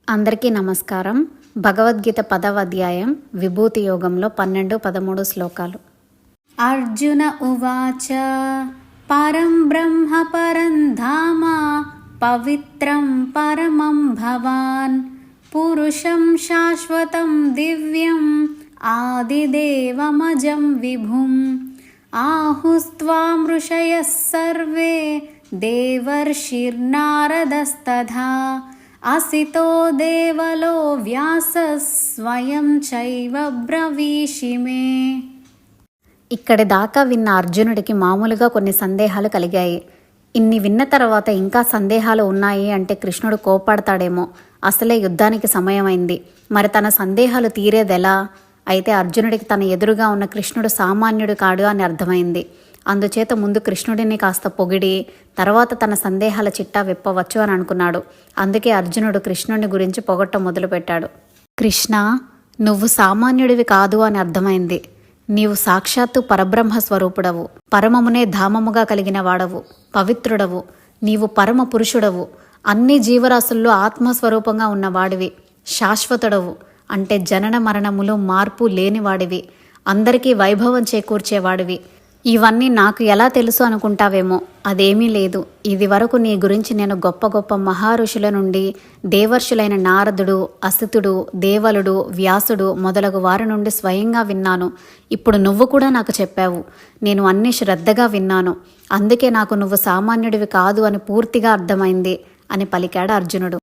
అందరికీ నమస్కారం. భగవద్గీత 10వ అధ్యాయం విభూతి యోగంలో 12-13 శ్లోకాలు. అర్జున ఉవాచ పరం బ్రహ్మ పరం ధామ పవిత్రం పరమం భవాన్ పురుషం శాశ్వతం దివ్యం ఆదిదేవమజం విభుం ఆహుస్త్వాం ఋషయః సర్వే దేవర్షిర్నారదస్తథా అసితో దేవలో వ్యాస స్వయం చైవ బ్రవీషిమే. ఇక్కడి దాకా విన్న అర్జునుడికి మామూలుగా కొన్ని సందేహాలు కలిగాయి. ఇన్ని విన్న తర్వాత ఇంకా సందేహాలు ఉన్నాయి అంటే కృష్ణుడు కోప్పడతాడేమో. అసలే యుద్ధానికి సమయమైంది. మరి తన సందేహాలు తీరేదెలా? అయితే అర్జునుడికి తన ఎదురుగా ఉన్న కృష్ణుడు సామాన్యుడు కాడు అని అర్థమైంది. అందుచేత ముందు కృష్ణుడిని కాస్త పొగిడి తర్వాత తన సందేహాల చిట్టా విప్పవచ్చు అని అనుకున్నాడు. అందుకే అర్జునుడు కృష్ణుడిని గురించి పొగట్టం మొదలుపెట్టాడు. కృష్ణ, నువ్వు సామాన్యుడివి కాదు అని అర్థమైంది. నీవు సాక్షాత్తు పరబ్రహ్మ స్వరూపుడవు, పరమమునే ధామముగా కలిగిన వాడవు, పవిత్రుడవు, నీవు పరమ పురుషుడవు, అన్ని జీవరాశుల్లో ఆత్మస్వరూపంగా ఉన్నవాడివి, శాశ్వతుడవు అంటే జనన మరణములు మార్పు లేనివాడివి, అందరికీ వైభవం చేకూర్చేవాడివి. ఇవన్నీ నాకు ఎలా తెలుసు అనుకుంటావేమో. అదేమీ లేదు. ఇది వరకు నీ గురించి నేను గొప్ప గొప్ప మహారుషుల నుండి, దేవర్షులైన నారదుడు, అసితుడు, దేవలుడు, వ్యాసుడు మొదలగు వారి నుండి స్వయంగా విన్నాను. ఇప్పుడు నువ్వు కూడా నాకు చెప్పావు. నేను అన్ని శ్రద్ధగా విన్నాను. అందుకే నాకు నువ్వు సామాన్యుడివి కాదు అని పూర్తిగా అర్థమైంది అని పలికాడు అర్జునుడు.